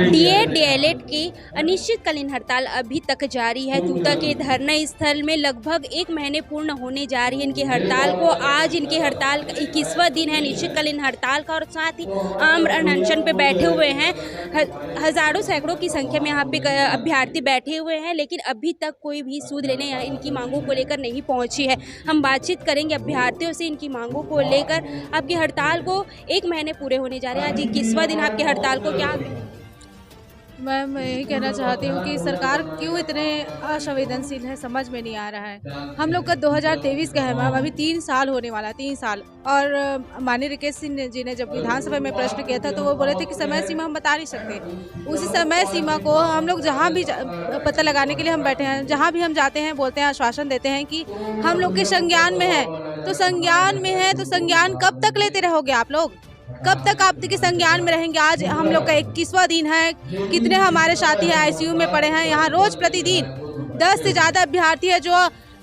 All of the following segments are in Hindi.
डीएड डीएलएड की अनिश्चितकालीन हड़ताल अभी तक जारी है। तूता के धरना स्थल में लगभग 1 महीने पूर्ण होने जा रही है इनकी हड़ताल को। आज इनकी हड़ताल का 21वां दिन है अनिश्चितकालीन हड़ताल का, और साथ ही आमरण अनशन पे बैठे हुए हैं। हजारों सैकड़ों की संख्या में यहाँ पे अभ्यर्थी बैठे हुए हैं, लेकिन अभी तक कोई भी सूद लेने इनकी मांगों को लेकर नहीं पहुंची है। हम बातचीत करेंगे अभ्यर्थियों से इनकी मांगों को लेकर। आपकी हड़ताल को 1 महीने पूरे होने जा रहे हैं, आज 21वां दिन आपकी हड़ताल को। क्या मैं यही कहना चाहती हूँ कि सरकार क्यों इतने असंवेदनशील है, समझ में नहीं आ रहा है। हम लोग का 2023 का है मैम, अभी 3 साल होने वाला है, 3 साल। और माननीय राकेश सिंह जी ने जब विधानसभा में प्रश्न किया था तो वो बोले थे कि समय सीमा हम बता नहीं सकते। उसी समय सीमा को हम लोग जहाँ भी पता लगाने के लिए हम बैठे हैं, जहाँ भी हम जाते हैं बोलते हैं, आश्वासन देते हैं कि हम लोग के संज्ञान में है। तो संज्ञान में है तो संज्ञान कब तक लेते रहोगे आप लोग? कब तक आपके संज्ञान में रहेंगे? आज हम लोग का 21वां दिन है। कितने हमारे साथी हैं आईसीयू में पड़े हैं। यहाँ रोज प्रतिदिन 10 से ज़्यादा अभ्यर्थी है जो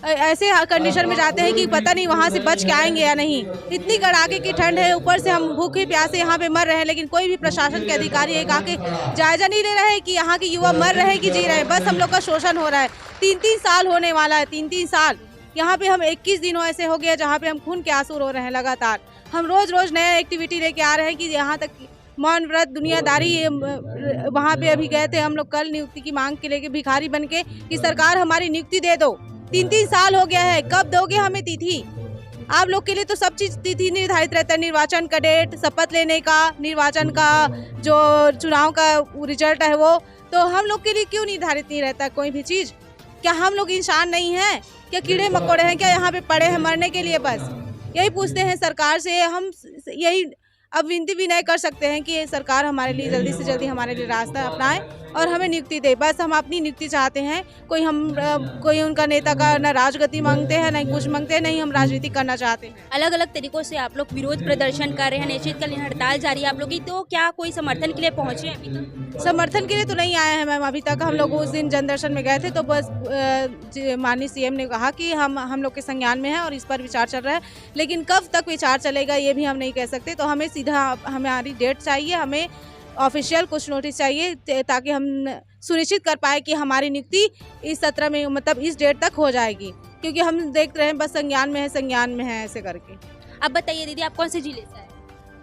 ऐसे कंडीशन में जाते हैं कि पता नहीं वहाँ से बच के आएंगे या नहीं। इतनी कड़ाके की ठंड है, ऊपर से हम भूखे प्यासे यहाँ पे मर रहे हैं, लेकिन कोई भी प्रशासन के अधिकारी एक आके जायजा नहीं ले रहे कि यहाँ के युवा मर रहे हैं कि जी रहे हैं। बस हम लोग का शोषण हो रहा है। 3-3 साल होने वाला है, 3-3 साल। यहाँ पे हम 21 दिनों ऐसे हो गया जहाँ पे हम खून के आंसू रो रहे हैं लगातार। हम रोज नए एक्टिविटी लेके आ रहे हैं कि यहाँ तक मौन व्रत दुनियादारी। वहाँ पे अभी गए थे हम लोग कल नियुक्ति की मांग के लेके भिखारी बन के कि सरकार हमारी नियुक्ति दे दो। 3-3 साल हो गया है, कब दोगे हमें तिथि? आप लोग के लिए तो सब चीज तिथि निर्धारित रहता है, निर्वाचन का डेट, शपथ लेने का, निर्वाचन का जो चुनाव का रिजल्ट है वो। तो हम लोग के लिए क्यों निर्धारित नहीं रहता कोई भी चीज? क्या हम लोग इंसान नहीं है? क्या कीड़े मकोड़े हैं? क्या यहाँ पे पड़े हैं मरने के लिए? बस यही पूछते हैं सरकार से। हम यही अब विनती भी नहीं कर सकते हैं कि सरकार हमारे लिए जल्दी से जल्दी हमारे लिए रास्ता अपनाए और हमें नियुक्ति दे। बस हम अपनी नियुक्ति चाहते हैं। कोई उनका नेता का न राजगति मांगते हैं, नहीं कुछ मांगते हैं, नहीं हम राजनीति करना चाहते हैं। अलग अलग तरीकों से आप लोग विरोध प्रदर्शन कर रहे हैं, अनिश्चितकालीन हड़ताल जारी है आप लोग की। तो क्या कोई समर्थन के लिए पहुंचे हैं अभी तक? समर्थन के लिए तो नहीं आए हैं मैम अभी तक। हम लोग उस दिन जनदर्शन में गए थे तो बस माननीय सीएम ने कहा कि हम लोग के संज्ञान में है और इस पर विचार चल रहा है, लेकिन कब तक विचार चलेगा ये भी हम नहीं कह सकते। तो हमें सीधा हमारी डेट चाहिए, हमें ऑफिशियल कुछ नोटिस चाहिए ताकि हम सुनिश्चित कर पाए कि हमारी नियुक्ति इस सत्र में मतलब इस डेट तक हो जाएगी, क्योंकि हम देख रहे हैं बस संज्ञान में है ऐसे करके। अब बताइए दीदी, आप कौन से जिले से आए?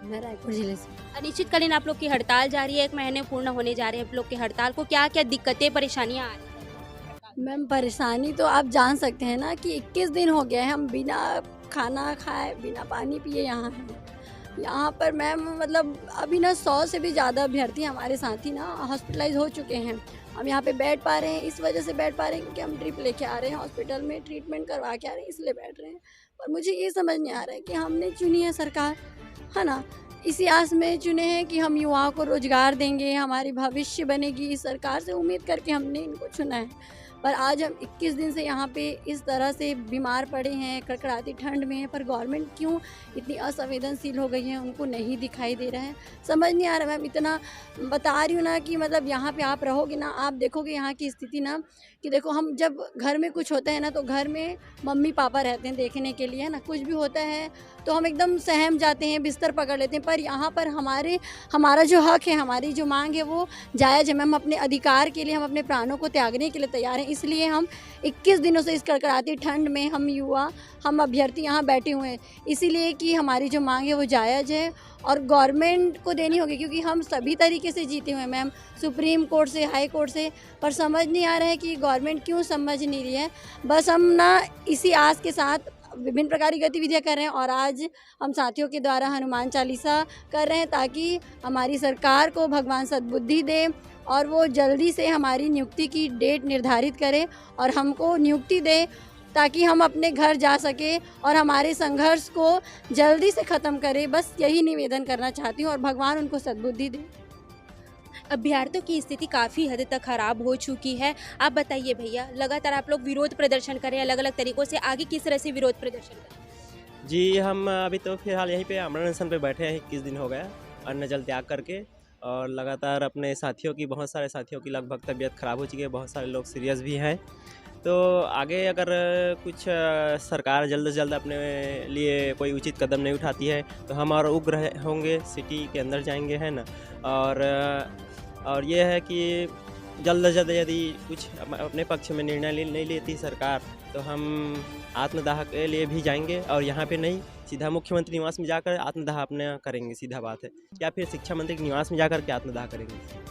मैं रायपुर जिले से। अनिश्चितकालीन आप लोग की हड़ताल जारी है, 1 महीने पूर्ण होने जा रहे हैं आप लोग की हड़ताल को। क्या क्या दिक्कतें परेशानियां आ रही हैं? मैम परेशानी तो आप जान सकते हैं ना कि 21 दिन हो गए हैं हम बिना खाना खाए बिना पानी पिए यहाँ हैं। यहाँ पर मैम मतलब अभी ना 100 से भी ज़्यादा अभ्यर्थी हमारे साथी ना हॉस्पिटलाइज हो चुके हैं। हम यहाँ पे बैठ पा रहे हैं, इस वजह से बैठ पा रहे हैं क्योंकि हम ड्रिप लेके आ रहे हैं हॉस्पिटल में, ट्रीटमेंट करवा के आ रहे हैं, इसलिए बैठ रहे हैं। पर मुझे ये समझ नहीं आ रहा है कि हमने चुनी है सरकार, है ना, इसी आस में चुने हैं कि हम युवाओं को रोजगार देंगे, हमारी भविष्य बनेगी, इस सरकार से उम्मीद करके हमने इनको चुना है। पर आज हम 21 दिन से यहाँ पे इस तरह से बीमार पड़े हैं, कड़कड़ाती ठंड में हैं, पर गवर्नमेंट क्यों इतनी असंवेदनशील हो गई है उनको नहीं दिखाई दे रहा है, समझ नहीं आ रहा। मैम इतना बता रही हूँ ना कि मतलब यहाँ पे आप रहोगे ना, आप देखोगे यहाँ की स्थिति ना कि देखो हम जब घर में कुछ होता है ना तो घर में मम्मी पापा रहते हैं देखने के लिए, है ना, कुछ भी होता है तो हम एकदम सहम जाते हैं, बिस्तर पकड़ लेते हैं। पर यहाँ पर हमारा जो हक है, हमारी जो मांग है वो जायज़ है। मैम अपने अधिकार के लिए हम अपने प्राणों को त्यागने के लिए तैयार हैं, इसलिए हम 21 दिनों से इस कड़कड़ाती ठंड में हम अभ्यर्थी यहाँ बैठे हुए हैं, इसीलिए कि हमारी जो मांग है वो जायज़ है और गवर्नमेंट को देनी होगी, क्योंकि हम सभी तरीके से जीते हुए हैं मैम, सुप्रीम कोर्ट से, हाई कोर्ट से। पर समझ नहीं आ रहा है कि गवर्नमेंट क्यों समझ नहीं रही है। बस हम ना इसी आस के साथ विभिन्न प्रकार की गतिविधियाँ कर रहे हैं और आज हम साथियों के द्वारा हनुमान चालीसा कर रहे हैं ताकि हमारी सरकार को भगवान सद्बुद्धि दे और वो जल्दी से हमारी नियुक्ति की डेट निर्धारित करे और हमको नियुक्ति दे ताकि हम अपने घर जा सके और हमारे संघर्ष को जल्दी से ख़त्म करे। बस यही निवेदन करना चाहती हूँ और भगवान उनको सद्बुद्धि दे। अभ्यर्थियों की स्थिति काफ़ी हद तक खराब हो चुकी है। आप बताइए भैया, लगातार आप लोग विरोध प्रदर्शन कर रहे हैं अलग अलग तरीक़ों से, आगे किस तरह से विरोध प्रदर्शन करें? जी, हम अभी तो फिलहाल यहीं पे आमरण अनशन पे बैठे हैं, 21 दिन हो गया अन्न जल त्याग करके, और लगातार अपने साथियों की, बहुत सारे साथियों की लगभग तबीयत ख़राब हो चुकी है, बहुत सारे लोग सीरियस भी हैं। तो आगे अगर कुछ सरकार जल्द से जल्द अपने लिए कोई उचित कदम नहीं उठाती है तो हम और उग्र होंगे, सिटी के अंदर जाएंगे, है ना। और और ये है कि जल्द से जल्द यदि कुछ अपने पक्ष में निर्णय नहीं लेती सरकार तो हम आत्मदाह के लिए भी जाएंगे, और यहाँ पे नहीं, सीधा मुख्यमंत्री निवास में जाकर आत्मदाह अपना करेंगे, सीधा बात है, या फिर शिक्षा मंत्री के निवास में जाकर के आत्मदाह करेंगे।